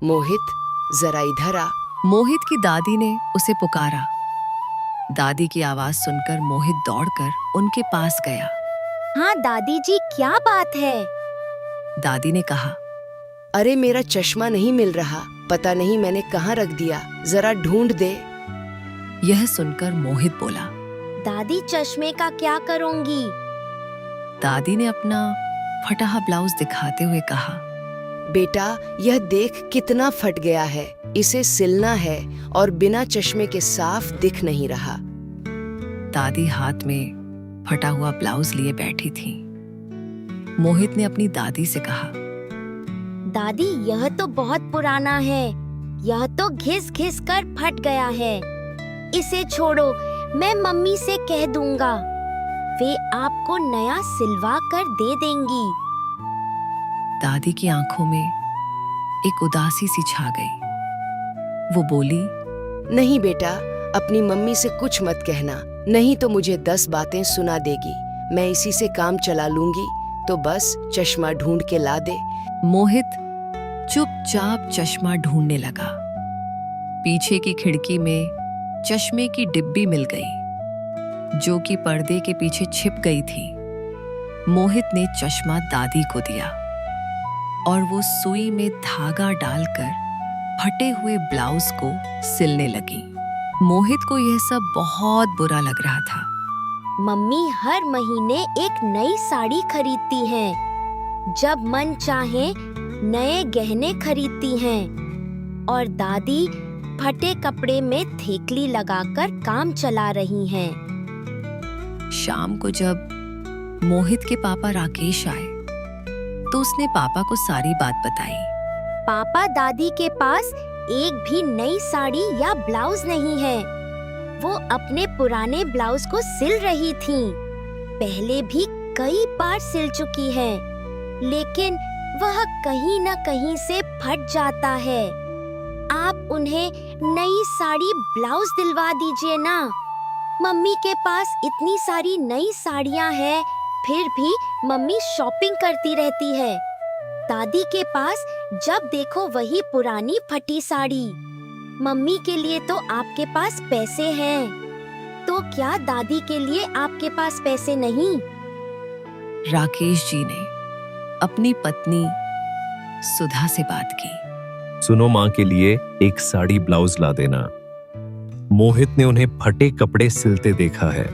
मोहित, जरा इधर आ। मोहित की दादी ने उसे पुकारा। दादी की आवाज सुनकर मोहित दौड़कर उनके पास गया। हाँ दादी जी, क्या बात है? दादी ने कहा, अरे मेरा चश्मा नहीं मिल रहा, पता नहीं मैंने कहाँ रख दिया, जरा ढूंढ दे। यह सुनकर मोहित बोला। दादी, चश्मे का क्या करूंगी? दादी ने अपना फटा हुआ ब्लाउज दिखाते हुए कहा, बेटा, यह देख कितना फट गया है, इसे सिलना है और बिना चश्मे के साफ दिख नहीं रहा। दादी हाथ में फटा हुआ ब्लाउज लिए बैठी थी। मोहित ने अपनी दादी से कहा, दादी, यह तो बहुत पुराना है, यह तो घिस घिस कर फट गया है। इसे छोड़ो, मैं मम्मी से कह दूंगा, वे आपको नया सिलवा कर दे देंगी। दादी की आंखों में एक उदासी सी छा गई। वो बोली, नहीं बेटा, अपनी मम्मी से कुछ मत कहना, नहीं तो मुझे 10 बातें सुना देगी। मैं इसी से काम चला लूंगी, तो बस चश्मा ढूंढ के ला दे। मोहित चुपचाप चश्मा ढूंढने लगा। पीछे की खिड़की में चश्मे की डिब्बी मिल गई, जो कि पर्दे के पीछे छिप गई थी। मोहित ने चश्मा दादी को दिया और वो सुई में धागा डालकर फटे हुए ब्लाउज को सिलने लगी। मोहित को यह सब बहुत बुरा लग रहा था। मम्मी हर महीने एक नई साड़ी खरीदती हैं, जब मन चाहे नए गहने खरीदती हैं, और दादी फटे कपड़े में थेकली लगाकर काम चला रही हैं। शाम को जब मोहित के पापा राकेश आए, तो उसने पापा को सारी बात बताई। पापा, दादी के पास एक भी नई साड़ी या ब्लाउज नहीं है। वो अपने पुराने ब्लाउज को सिल रही थीं। पहले भी कई बार सिल चुकी हैं, लेकिन वह कहीं न कहीं से फट जाता है। आप उन्हें नई साड़ी ब्लाउज दिलवा दीजिए ना। मम्मी के पास इतनी सारी नई साड़ियाँ हैं, फिर भी मम्मी शॉपिंग करती रहती है। दादी के पास जब देखो वही पुरानी फटी साड़ी। मम्मी के लिए तो आपके पास पैसे हैं, तो क्या दादी के लिए आपके पास पैसे नहीं? राकेश जी ने अपनी पत्नी सुधा से बात की। सुनो, माँ के लिए एक साड़ी ब्लाउज ला देना। मोहित ने उन्हें फटे कपड़े सिलते देखा है।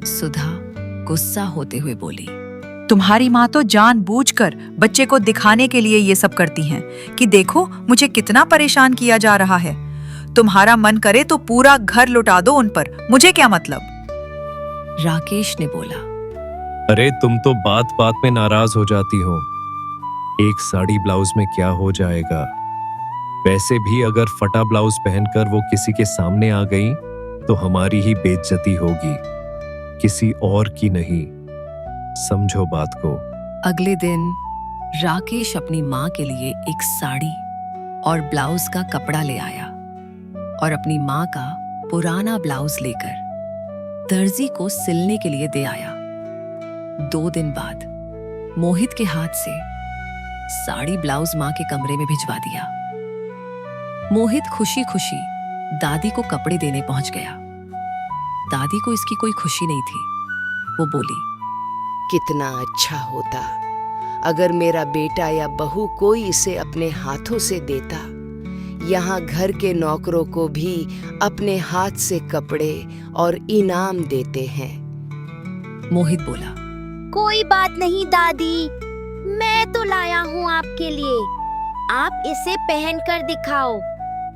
सुधा गुस्सा होते हुए बोली, तुम्हारी माँ तो जानबूझकर बच्चे को दिखाने के लिए ये सब करती हैं कि देखो मुझे कितना परेशान किया जा रहा है। तुम्हारा मन करे तो पूरा घर लुटा दो उन पर, मुझे क्या मतलब। राकेश ने बोला, अरे तुम तो बात बात में नाराज हो जाती हो। एक साड़ी ब्लाउज में क्या हो जाएगा? वैसे भी अगर फटा ब्लाउज पहनकर वो किसी के सामने आ गई तो हमारी ही बेइज्जती होगी, किसी और की नहीं। समझो बात को। अगले दिन राकेश अपनी माँ के लिए एक साड़ी और ब्लाउज का कपड़ा ले आया और अपनी माँ का पुराना ब्लाउज लेकर दर्जी को सिलने के लिए दे आया। 2 दिन बाद मोहित के हाथ से साड़ी ब्लाउज माँ के कमरे में भिजवा दिया। मोहित खुशी खुशी दादी को कपड़े देने पहुंच गया। दादी को इसकी कोई खुशी नहीं थी। वो बोली, कितना अच्छा होता अगर मेरा बेटा या बहू कोई इसे अपने हाथों से देता। यहाँ घर के नौकरों को भी अपने हाथ से कपड़े और इनाम देते हैं। मोहित बोला, कोई बात नहीं दादी, मैं तो लाया हूँ आपके लिए। आप इसे पहन कर दिखाओ।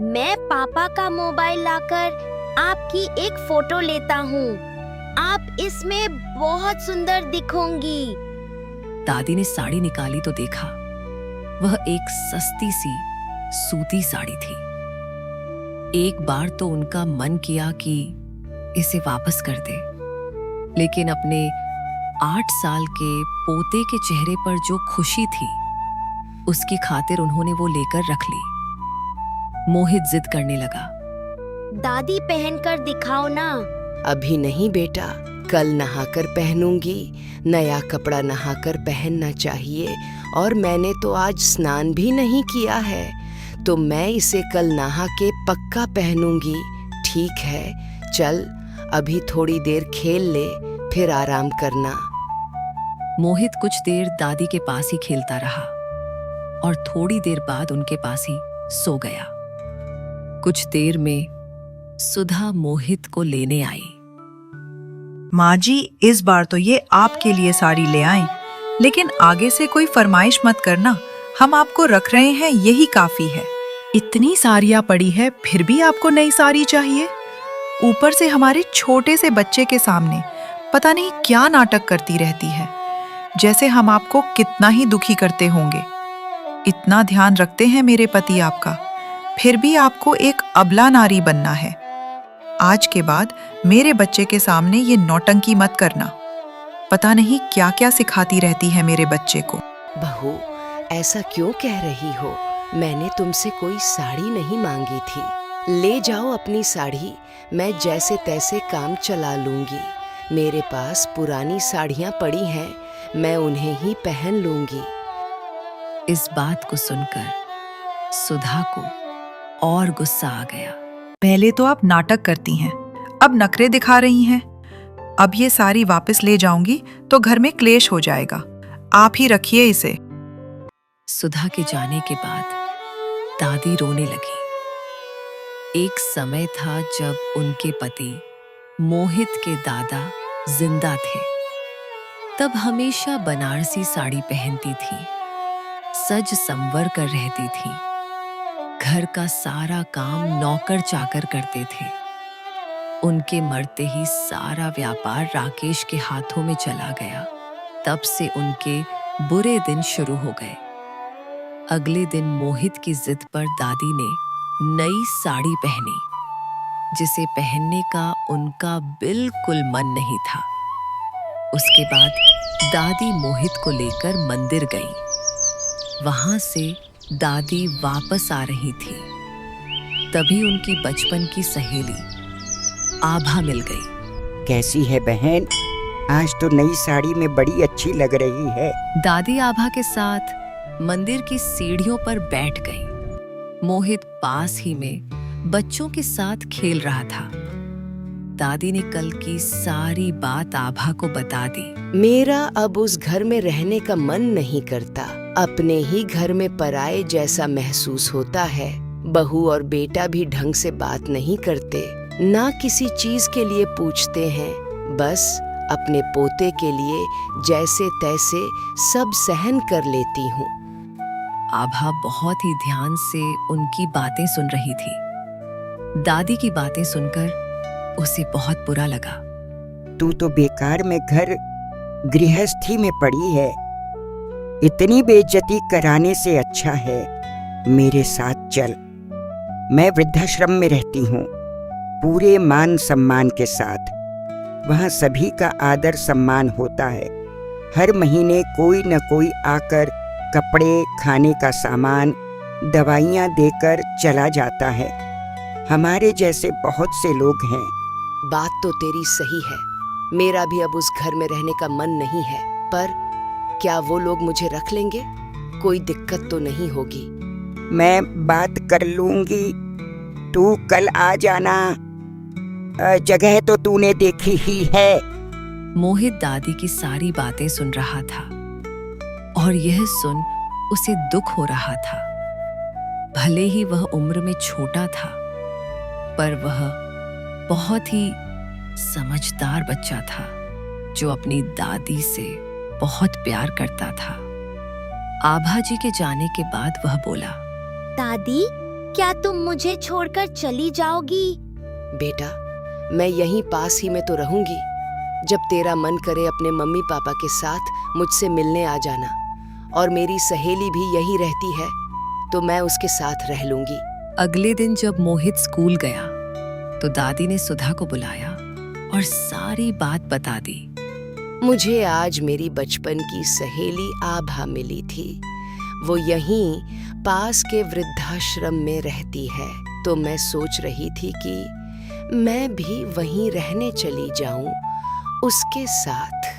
मैं पापा का मोबाइल लाकर आपकी एक फोटो लेता हूँ। आप इसमें बहुत सुंदर दिखोगी। दादी ने साड़ी निकाली तो देखा वह एक सस्ती सी सूती साड़ी थी। एक बार तो उनका मन किया कि इसे वापस कर दे, लेकिन अपने 8 साल के पोते के चेहरे पर जो खुशी थी, उसकी खातिर उन्होंने वो लेकर रख ली। मोहित जिद करने लगा, दादी पहनकर दिखाओ ना। अभी नहीं बेटा, कल नहाकर पहनूंगी। नया कपड़ा नहाकर पहनना चाहिए, और मैंने तो आज स्नान भी नहीं किया है। तो मैं इसे कल नहा के पक्का पहनूंगी। ठीक है, चल अभी थोड़ी देर खेल ले, फिर आराम करना। मोहित कुछ देर दादी के पास ही खेलता रहा और थोड़ी देर बाद उनके पास ही सो गया। कुछ देर में सुधा मोहित को लेने आई। माँ जी, इस बार तो ये आपके लिए साड़ी ले आए, लेकिन आगे से कोई फरमाइश मत करना, हम आपको रख रहे हैं, यही काफी है। इतनी साड़ियाँ पड़ी है, फिर भी आपको नई साड़ी चाहिए? ऊपर से हमारे छोटे से बच्चे के सामने पता नहीं क्या नाटक करती रहती है, जैसे हम आपको कितना ही दुखी करते होंगे। इतना ध्यान रखते हैं मेरे पति आपका, फिर भी आपको एक अबला नारी बनना है। आज के बाद मेरे बच्चे के सामने ये नौटंकी मत करना। पता नहीं क्या क्या सिखाती रहती है मेरे बच्चे को। बहू, ऐसा क्यों कह रही हो? मैंने तुमसे कोई साड़ी नहीं मांगी थी। ले जाओ अपनी साड़ी, मैं जैसे तैसे काम चला लूंगी। मेरे पास पुरानी साड़ियाँ पड़ी हैं, मैं उन्हें ही पहन लूंगी। इस बात को सुनकर सुधा को और गुस्सा आ गया। पहले तो आप नाटक करती हैं, अब नखरे दिखा रही हैं। अब ये साड़ी वापस ले जाऊंगी तो घर में क्लेश हो जाएगा। आप ही रखिए इसे। सुधा के जाने के बाद दादी रोने लगी। एक समय था जब उनके पति मोहित के दादा जिंदा थे। तब हमेशा बनारसी साड़ी पहनती थी, सज संवर कर रहती थी। घर का सारा काम नौकर चाकर करते थे। उनके मरते ही सारा व्यापार राकेश के हाथों में चला गया। तब से उनके बुरे दिन शुरू हो गए। अगले दिन मोहित की जिद पर दादी ने नई साड़ी पहनी, जिसे पहनने का उनका बिल्कुल मन नहीं था। उसके बाद दादी मोहित को लेकर मंदिर गई। वहां से दादी वापस आ रही थी। तभी उनकी बचपन की सहेली आभा मिल गई। कैसी है बहन? आज तो नई साड़ी में बड़ी अच्छी लग रही है। दादी आभा के साथ मंदिर की सीढ़ियों पर बैठ गई। मोहित पास ही में बच्चों के साथ खेल रहा था। दादी ने कल की सारी बात आभा को बता दी। मेरा अब उस घर में रहने का मन नहीं करता। अपने ही घर में पराये जैसा महसूस होता है। बहू और बेटा भी ढंग से बात नहीं करते, ना किसी चीज के लिए पूछते हैं। बस अपने पोते के लिए जैसे तैसे सब सहन कर लेती हूँ। आभा बहुत ही ध्यान से उनकी बातें सुन रही थी। दादी की बातें सुनकर उसे बहुत बुरा लगा। तू तो बेकार में घर गृहस्थी में पड़ी है। इतनी बेइज्जती कराने से अच्छा है मेरे साथ चल। मैं वृद्धाश्रम में रहती हूँ, पूरे मान सम्मान के साथ। वहाँ सभी का आदर सम्मान होता है। हर महीने कोई न कोई आकर कपड़े, खाने का सामान, दवाइयाँ देकर चला जाता है। हमारे जैसे बहुत से लोग हैं। बात तो तेरी सही है। मेरा भी अब उस घर में रहने का मन नहीं है, पर क्या वो लोग मुझे रख लेंगे? कोई दिक्कत तो नहीं होगी। मैं बात कर लूंगी, तू कल आ जाना। जगह तो तूने देखी ही है। मोहित दादी की सारी बातें सुन रहा था और यह सुन उसे दुख हो रहा था। भले ही वह उम्र में छोटा था, पर वह बहुत ही समझदार बच्चा था जो अपनी दादी से बहुत प्यार करता था। आभा जी के जाने के बाद वह बोला, दादी, क्या तुम मुझे छोड़कर चली जाओगी? बेटा, मैं यहीं पास ही में तो रहूंगी। जब तेरा मन करे अपने मम्मी पापा के साथ मुझसे मिलने आ जाना। और मेरी सहेली भी यही रहती है, तो मैं उसके साथ रह लूंगी। अगले दिन जब मोहित स्कूल गया तो दादी ने सुधा को बुलाया और सारी बात बता दी। मुझे आज मेरी बचपन की सहेली आभा मिली थी। वो यहीं पास के वृद्धाश्रम में रहती है, तो मैं सोच रही थी कि मैं भी वहीं रहने चली जाऊं उसके साथ।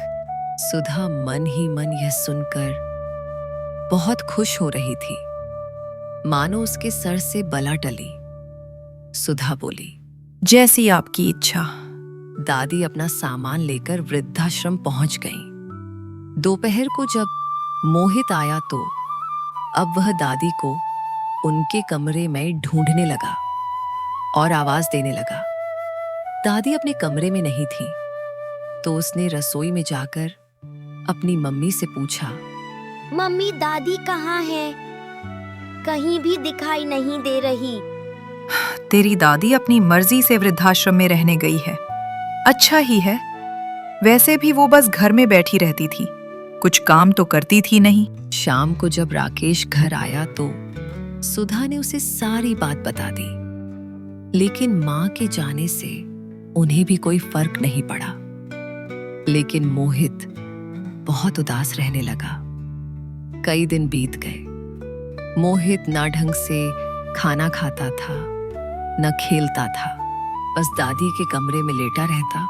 सुधा मन ही मन यह सुनकर बहुत खुश हो रही थी। मानो उसके सर से बला टली। सुधा बोली। जैसी आपकी इच्छा। दादी अपना सामान लेकर वृद्धाश्रम पहुंच गई। दोपहर को जब मोहित आया तो अब वह दादी को उनके कमरे में ढूंढने लगा और आवाज देने लगा। दादी अपने कमरे में नहीं थी, तो उसने रसोई में जाकर अपनी मम्मी से पूछा, मम्मी, दादी कहाँ है? कहीं भी दिखाई नहीं दे रही। तेरी दादी अपनी मर्जी से वृद्धाश्रम में रहने गई है। अच्छा ही है। वैसे भी वो बस घर में बैठी रहती थी, कुछ काम तो करती थी नहीं। शाम को जब राकेश घर आया तो सुधा ने उसे सारी बात बता दी, लेकिन मां के जाने से उन्हें भी कोई फर्क नहीं पड़ा। लेकिन मोहित बहुत उदास रहने लगा। कई दिन बीत गए। मोहित ना ढंग से खाना खाता था, न खेलता था, बस दादी के कमरे में लेटा रहता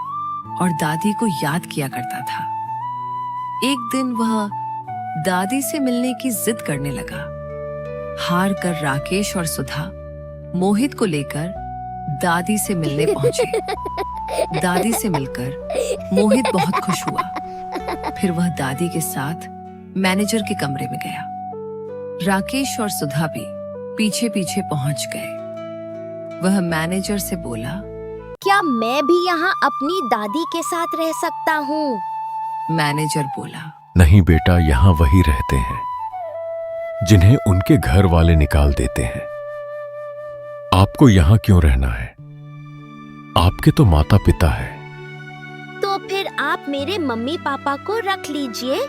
और दादी को याद किया करता था। एक दिन वह दादी से मिलने की जिद करने लगा। हार कर राकेश और सुधा मोहित को लेकर दादी से मिलने पहुंचे। दादी से मिलकर मोहित बहुत खुश हुआ। फिर वह दादी के साथ मैनेजर के कमरे में गया। राकेश और सुधा भी पीछे पीछे पहुंच गए। वह मैनेजर से बोला, क्या मैं भी यहाँ अपनी दादी के साथ रह सकता हूँ? मैनेजर बोला, नहीं बेटा, यहाँ वही रहते हैं जिन्हें उनके घर वाले निकाल देते हैं। आपको यहाँ क्यों रहना है? आपके तो माता पिता है। तो फिर आप मेरे मम्मी पापा को रख लीजिए।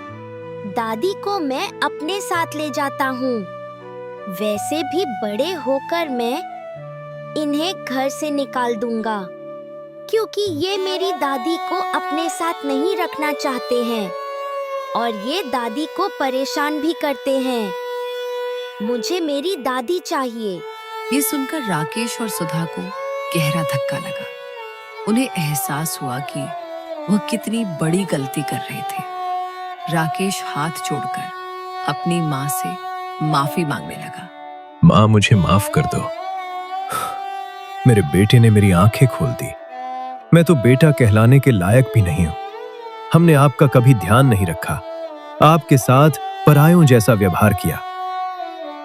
दादी को मैं अपने साथ ले जाता हूँ। वैसे भी बड़े होकर मैं इन्हें घर से निकाल दूंगा, क्योंकि ये मेरी दादी को अपने साथ नहीं रखना चाहते हैं और ये दादी को परेशान भी करते हैं। मुझे मेरी दादी चाहिए। ये सुनकर राकेश और सुधा को गहरा धक्का लगा। उन्हें एहसास हुआ कि वह कितनी बड़ी गलती कर रहे थे। राकेश हाथ जोड़कर अपनी माँ से माफी मांगने लगा। माँ, मुझे माफ कर दो। मेरे बेटे ने मेरी आंखें खोल दी। मैं तो बेटा कहलाने के लायक भी नहीं हूं। हमने आपका कभी ध्यान नहीं रखा, आपके साथ परायों जैसा व्यवहार किया।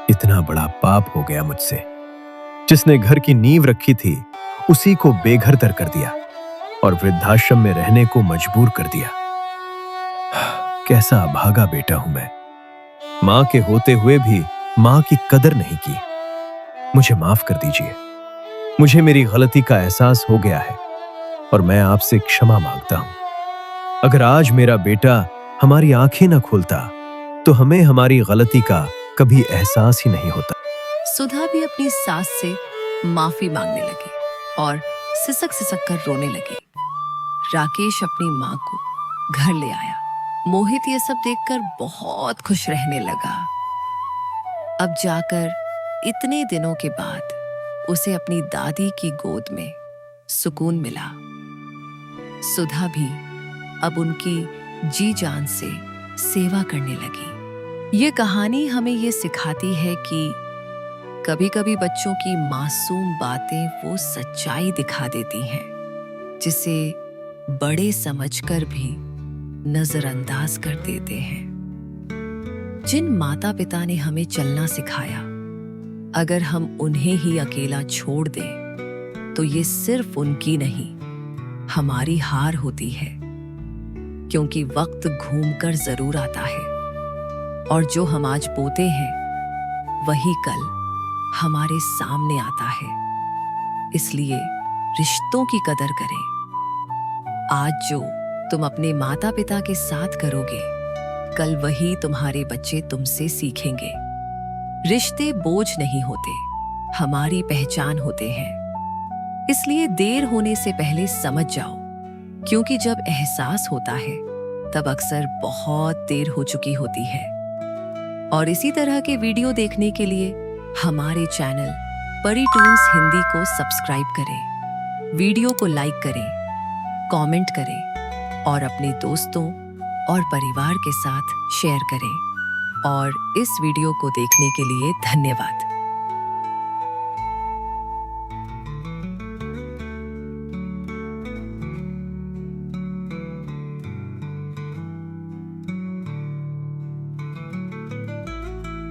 इतना बड़ा पाप हो गया मुझसे। जिसने घर की नींव रखी थी उसी को बेघर तर कर दिया और वृद्धाश्रम में रहने को मजबूर कर दिया। कैसा अभागा बेटा हूं मैं। मां के होते हुए भी मां की कदर नहीं की। मुझे माफ कर दीजिए। मुझे मेरी गलती का एहसास हो गया है और मैं आपसे क्षमा मांगता हूं। अगर आज मेरा बेटा हमारी आंखें न खोलता तो हमें हमारी गलती का कभी एहसास ही नहीं होता। सुधा भी अपनी सास से माफी मांगने लगी और सिसक सिसक कर रोने लगी। राकेश अपनी माँ को घर ले आया। मोहित ये सब देखकर बहुत खुश रहने लगा। अब जाकर इतने दिनों के बाद उसे अपनी दादी की गोद में सुकून मिला। सुधा भी अब उनकी जी जान से सेवा करने लगी। ये कहानी हमें ये सिखाती है कि कभी-कभी बच्चों की मासूम बातें वो सच्चाई दिखा देती हैं, जिसे बड़े समझकर भी नजरअंदाज कर देते हैं। जिन माता पिता ने हमें चलना सिखाया, अगर हम उन्हें ही अकेला छोड़ दें तो ये सिर्फ उनकी नहीं, हमारी हार होती है। क्योंकि वक्त घूमकर जरूर आता है और जो हम आज बोते हैं वही कल हमारे सामने आता है। इसलिए रिश्तों की कदर करें। आज जो तुम अपने माता पिता के साथ करोगे, कल वही तुम्हारे बच्चे तुमसे सीखेंगे। रिश्ते बोझ नहीं होते, हमारी पहचान होते हैं। इसलिए देर होने से पहले समझ जाओ, क्योंकि जब एहसास होता है तब अक्सर बहुत देर हो चुकी होती है। और इसी तरह के वीडियो देखने के लिए हमारे चैनल परी टून्स हिंदी को सब्सक्राइब करें, वीडियो को लाइक करें, कमेंट करें और अपने दोस्तों और परिवार के साथ शेयर करें। और इस वीडियो को देखने के लिए धन्यवाद।